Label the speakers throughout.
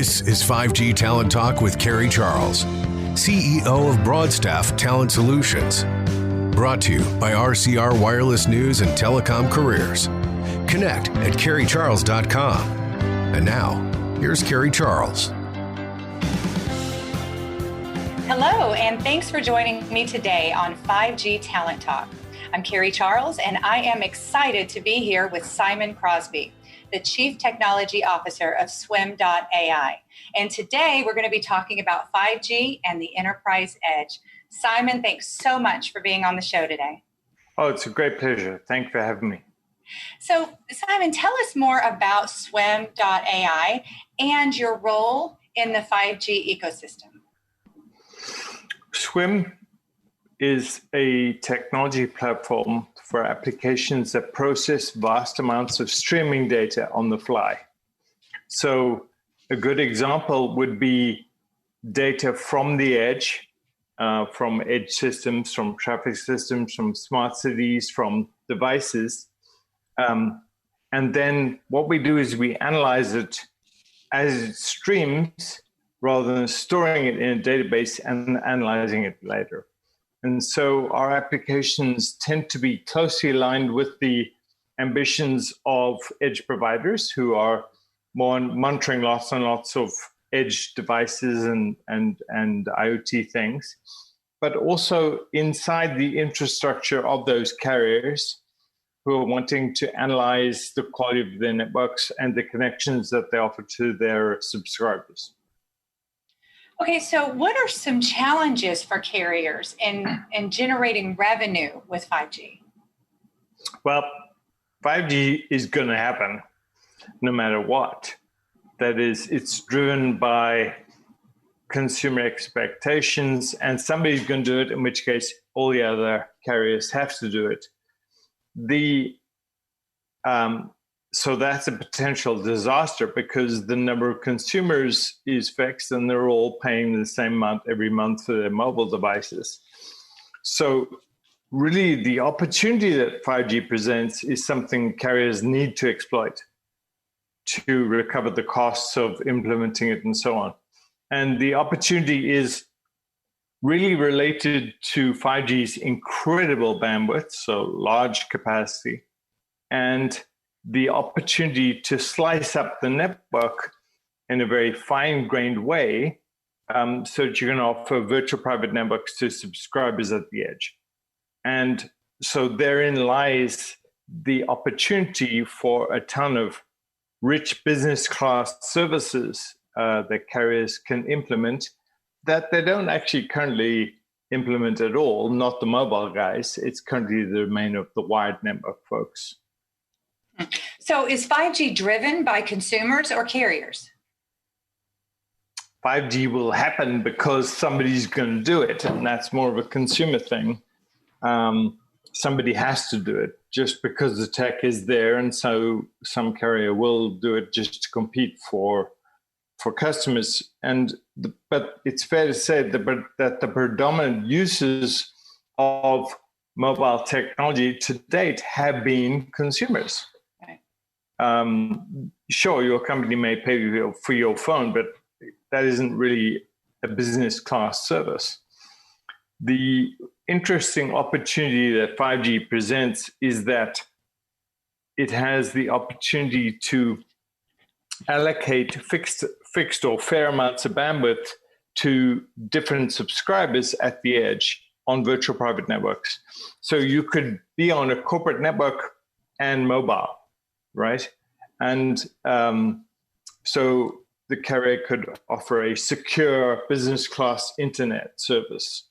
Speaker 1: This is 5G Talent Talk with Carrie Charles, CEO of Broadstaff Talent Solutions. Brought to you by RCR Wireless News and Telecom Careers. Connect at carriecharles.com. And now, here's Carrie Charles.
Speaker 2: Hello, and thanks for joining me today on 5G Talent Talk. I'm Carrie Charles, and I am excited to be here with Simon Crosby, the Chief Technology Officer of Swim.ai. And today we're going to be talking about 5G and the enterprise edge. Simon, thanks so much for being on the show today.
Speaker 3: Oh, it's a great pleasure. Thanks for having me.
Speaker 2: So, Simon, tell us more about Swim.ai and your role in the 5G ecosystem.
Speaker 3: Swim is a technology platform for applications that process vast amounts of streaming data on the fly. So a good example would be data from the edge, from edge systems, from traffic systems, from smart cities, from devices. And then what we do is we analyze it as it streams rather than storing it in a database and analyzing it later. And so our applications tend to be closely aligned with the ambitions of edge providers who are more monitoring lots and lots of edge devices and IoT things, but also inside the infrastructure of those carriers who are wanting to analyze the quality of their networks and the connections that they offer to their subscribers.
Speaker 2: Okay, so what are some challenges for carriers in generating revenue with 5G?
Speaker 3: Well, 5G is going to happen no matter what. That is, it's driven by consumer expectations, and somebody's going to do it, in which case all the other carriers have to do it. So that's a potential disaster because the number of consumers is fixed and they're all paying the same amount every month for their mobile devices. So really the opportunity that 5G presents is something carriers need to exploit to recover the costs of implementing it and so on. And the opportunity is really related to 5G's incredible bandwidth, so large capacity, and the opportunity to slice up the network in a very fine-grained way so that you can offer virtual private networks to subscribers at the edge. And so therein lies the opportunity for a ton of rich business class services that carriers can implement that they don't actually currently implement at all, not the mobile guys. It's currently the domain of the wired network folks.
Speaker 2: So is 5G driven by consumers or carriers?
Speaker 3: 5G will happen because somebody's going to do it, and that's more of a consumer thing. Somebody has to do it just because the tech is there, and so some carrier will do it just to compete for customers. But it's fair to say that the predominant uses of mobile technology to date have been consumers. Sure, your company may pay you for your phone, but that isn't really a business class service. The interesting opportunity that 5G presents is that it has the opportunity to allocate fixed or fair amounts of bandwidth to different subscribers at the edge on virtual private networks. So you could be on a corporate network and mobile, right? And so the carrier could offer a secure business class internet service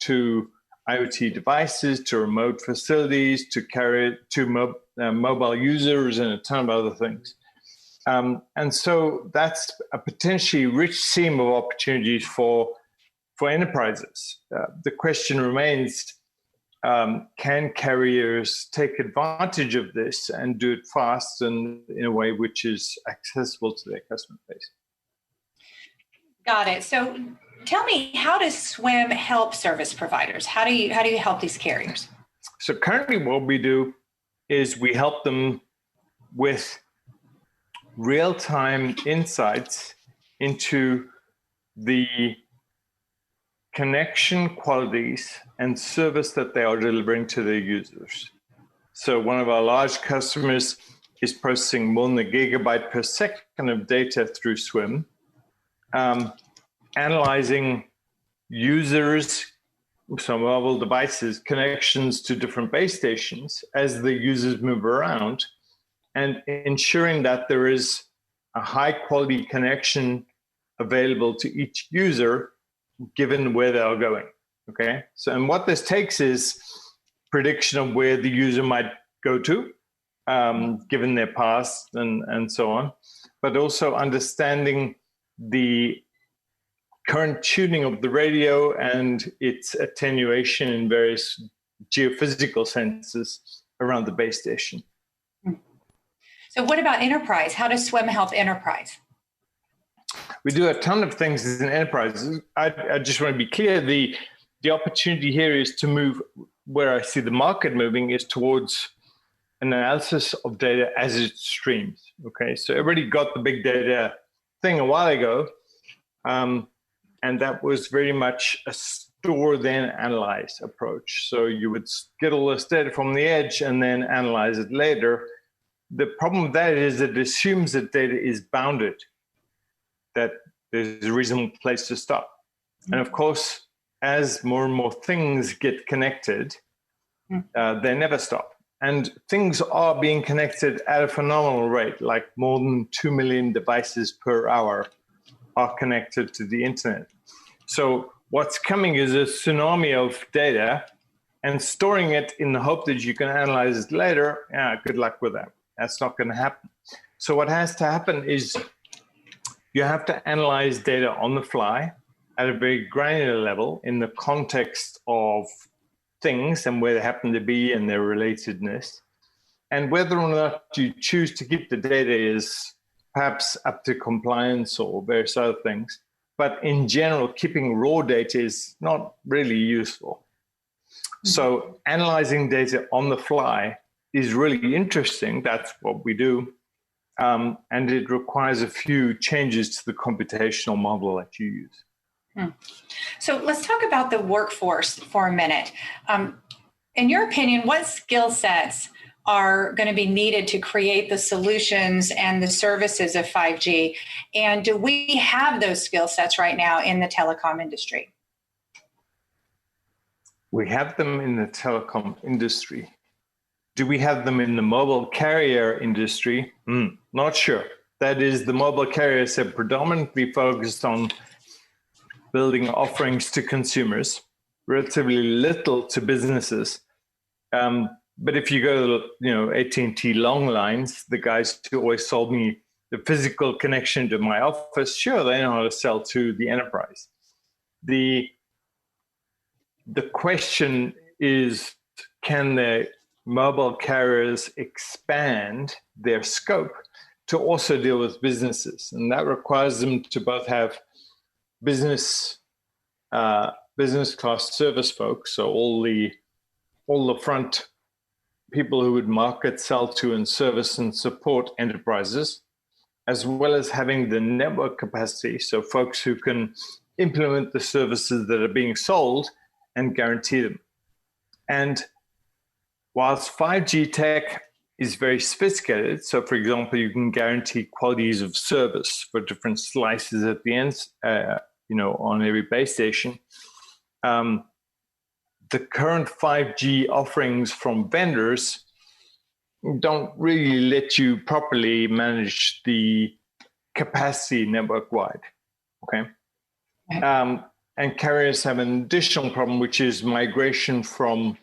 Speaker 3: to IoT devices, to remote facilities, to mobile users, and a ton of other things. And so that's a potentially rich seam of opportunities for enterprises. The question remains, can carriers take advantage of this and do it fast and in a way which is accessible to their customer base?
Speaker 2: Got it. So tell me, how does Swim help service providers? How do you help these carriers?
Speaker 3: So currently what we do is we help them with real-time insights into the connection qualities and service that they are delivering to their users. So one of our large customers is processing more than a gigabyte per second of data through SWIM, analyzing users, so mobile devices, connections to different base stations as the users move around, and ensuring that there is a high quality connection available to each user given where they are going. Okay. So, and what this takes is prediction of where the user might go to, given their past and so on, but also understanding the current tuning of the radio and its attenuation in various geophysical senses around the base station.
Speaker 2: So what about enterprise? How does SWIM help enterprise?
Speaker 3: We do a ton of things in enterprise. I just want to be clear, the opportunity here is to move, where I see the market moving is towards analysis of data as it streams. Okay, so everybody got the big data thing a while ago, and that was very much a store then analyze approach. So you would get all this data from the edge and then analyze it later. The problem with that is it assumes that data is bounded, that there's a reasonable place to stop. And of course, as more and more things get connected, they never stop. And things are being connected at a phenomenal rate, like more than 2 million devices per hour are connected to the internet. So what's coming is a tsunami of data, and storing it in the hope that you can analyze it later, good luck with that. That's not going to happen. So what has to happen is you have to analyze data on the fly at a very granular level in the context of things and where they happen to be and their relatedness. And whether or not you choose to keep the data is perhaps up to compliance or various other things. But in general, keeping raw data is not really useful. So analyzing data on the fly is really interesting. That's what we do. And it requires a few changes to the computational model that you use.
Speaker 2: So let's talk about the workforce for a minute. In your opinion, what skill sets are going to be needed to create the solutions and the services of 5G? And do we have those skill sets right now in the telecom industry?
Speaker 3: We have them in the telecom industry. Do we have them in the mobile carrier industry? Not sure. That is, the mobile carriers have predominantly focused on building offerings to consumers, relatively little to businesses. But if you go to, AT&T long lines, the guys who always sold me the physical connection to my office, sure, they know how to sell to the enterprise. The question is, can the mobile carriers expand their scope to also deal with businesses? And that requires them to both have business class service folks, so all the front people who would market, sell to, and service and support enterprises, as well as having the network capacity, so folks who can implement the services that are being sold and guarantee them. And whilst 5G tech is very sophisticated, so for example, you can guarantee qualities of service for different slices at the end, on every base station. The current 5G offerings from vendors don't really let you properly manage the capacity network-wide, okay? And carriers have an additional problem, which is migration from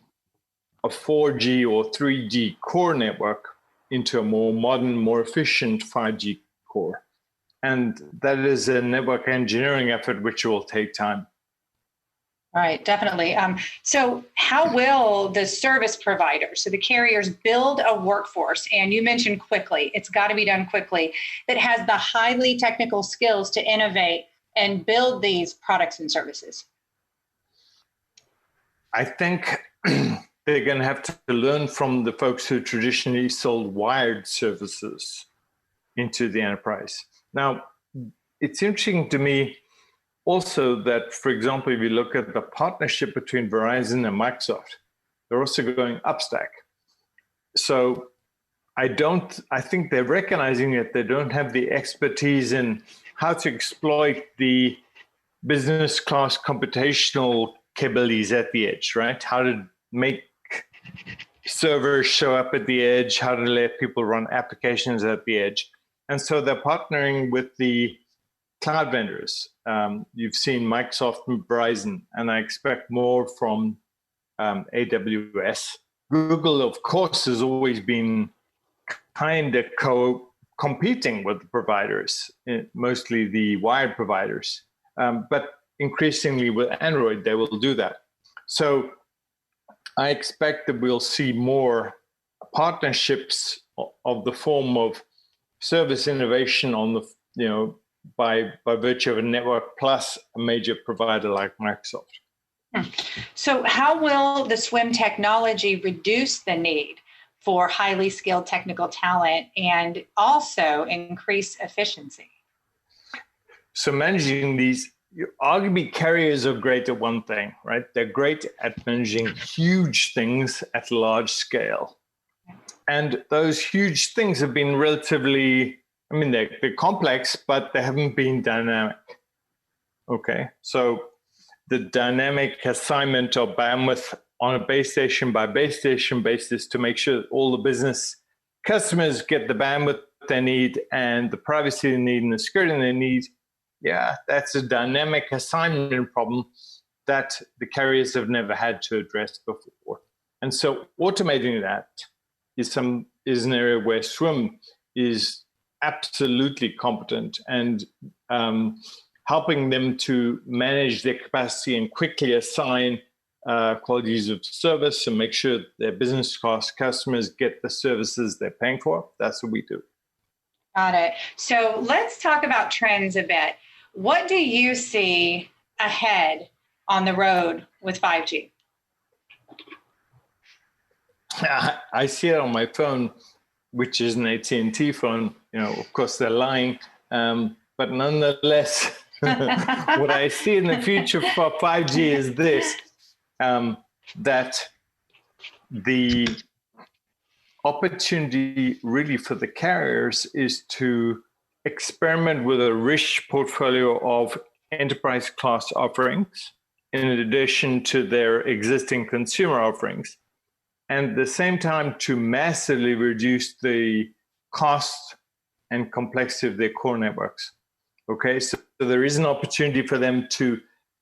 Speaker 3: a 4G or 3G core network into a more modern, more efficient 5G core. And that is a network engineering effort which will take time.
Speaker 2: Right, definitely. So how will the service providers, so the carriers, build a workforce? And you mentioned quickly, it's got to be done quickly, that has the highly technical skills to innovate and build these products and services?
Speaker 3: I think they're going to have to learn from the folks who traditionally sold wired services into the enterprise. Now, it's interesting to me also that, for example, if you look at the partnership between Verizon and Microsoft, they're also going upstack. So I think they're recognizing that they don't have the expertise in how to exploit the business class computational capabilities at the edge, right? How to make servers show up at the edge, how to let people run applications at the edge. And so they're partnering with the cloud vendors. You've seen Microsoft and Verizon, and I expect more from AWS. Google, of course, has always been kind of competing with the providers, mostly the wired providers. But increasingly with Android, they will do that. So I expect that we'll see more partnerships of the form of service innovation on the, by virtue of a network plus a major provider like Microsoft.
Speaker 2: So how will the SWIM technology reduce the need for highly skilled technical talent and also increase efficiency?
Speaker 3: So managing these, arguably carriers are great at one thing, right? They're great at managing huge things at large scale. And those huge things have been relatively, they're complex, but they haven't been dynamic. Okay, so the dynamic assignment of bandwidth on a base station by base station basis to make sure that all the business customers get the bandwidth they need and the privacy they need and the security they need. Yeah, that's a dynamic assignment problem that the carriers have never had to address before. And so automating that is an area where SWIM is absolutely competent, and helping them to manage their capacity and quickly assign qualities of service and make sure their business class customers get the services they're paying for. That's what we do.
Speaker 2: Got it. So let's talk about trends a bit. What do you see ahead on the road with 5G?
Speaker 3: I see it on my phone, which is an AT&T phone. Of course, they're lying, but nonetheless, what I see in the future for 5G is this, that the opportunity really for the carriers is to experiment with a rich portfolio of enterprise class offerings in addition to their existing consumer offerings, and at the same time to massively reduce the cost and complexity of their core networks. Okay, so there is an opportunity for them to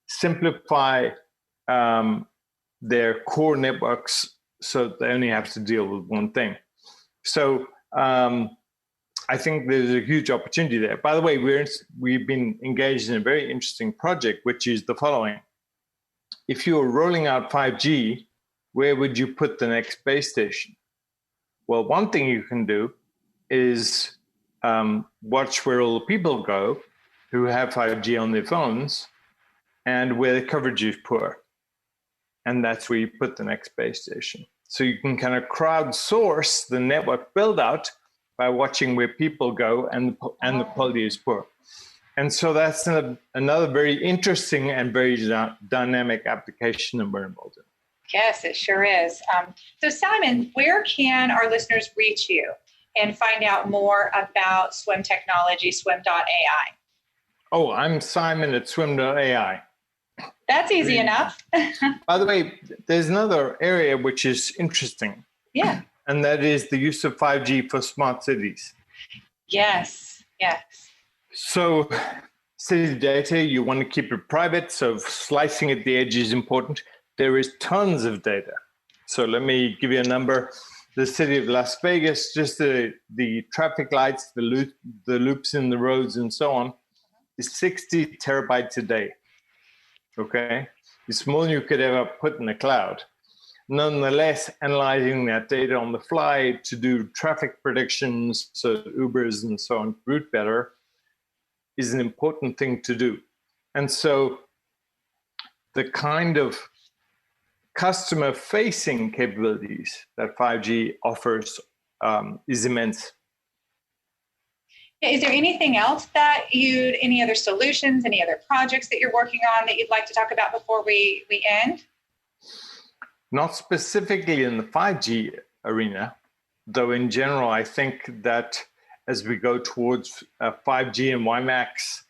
Speaker 3: simplify their core networks so they only have to deal with one thing. So I think there's a huge opportunity there. By the way, we've been engaged in a very interesting project, which is the following. If you were rolling out 5G, where would you put the next base station? Well, one thing you can do is watch where all the people go who have 5G on their phones and where the coverage is poor. And that's where you put the next base station. So you can kind of crowdsource the network build out by watching where people go and the quality is poor. And so that's another very interesting and very dynamic application that we're involved in.
Speaker 2: Yes, it sure is. So Simon, where can our listeners reach you and find out more about SWIM technology, swim.ai?
Speaker 3: Oh, I'm Simon at swim.ai.
Speaker 2: That's easy enough.
Speaker 3: By the way, there's another area which is interesting.
Speaker 2: Yeah.
Speaker 3: And that is the use of 5G for smart cities.
Speaker 2: Yes, yes.
Speaker 3: So city data, you want to keep it private, so slicing at the edge is important. There is tons of data. So let me give you a number. The city of Las Vegas, just the traffic lights, the loops in the roads and so on, is 60 terabytes a day. Okay? It's more than you could ever put in the cloud. Nonetheless, analyzing that data on the fly to do traffic predictions so Ubers and so on route better is an important thing to do. And so the kind of customer-facing capabilities that 5G offers is immense.
Speaker 2: Is there anything else any other solutions, any other projects that you're working on that you'd like to talk about before we end?
Speaker 3: Not specifically in the 5G arena, though in general, I think that as we go towards 5G and WiMAX,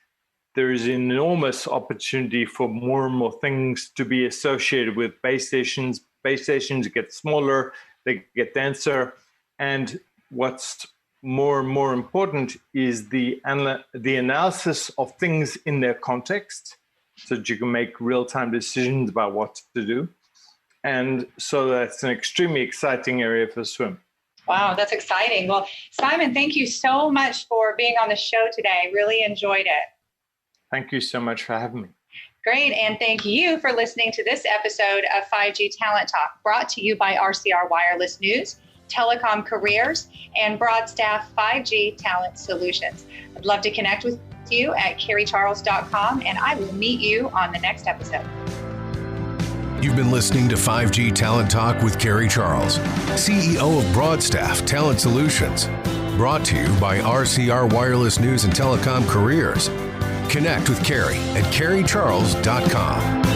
Speaker 3: there is an enormous opportunity for more and more things to be associated with base stations. Base stations get smaller, they get denser, and what's more and more important is the analysis of things in their context, so that you can make real-time decisions about what to do. And so that's an extremely exciting area for SWIM.
Speaker 2: Wow, that's exciting. Well, Simon, thank you so much for being on the show today. Really enjoyed it.
Speaker 3: Thank you so much for having me.
Speaker 2: Great. And thank you for listening to this episode of 5G Talent Talk, brought to you by RCR Wireless News, Telecom Careers, and Broadstaff 5G Talent Solutions. I'd love to connect with you at carriecharles.com, and I will meet you on the next episode.
Speaker 1: You've been listening to 5G Talent Talk with Carrie Charles, CEO of Broadstaff Talent Solutions. Brought to you by RCR Wireless News and Telecom Careers. Connect with Carrie at carriecharles.com.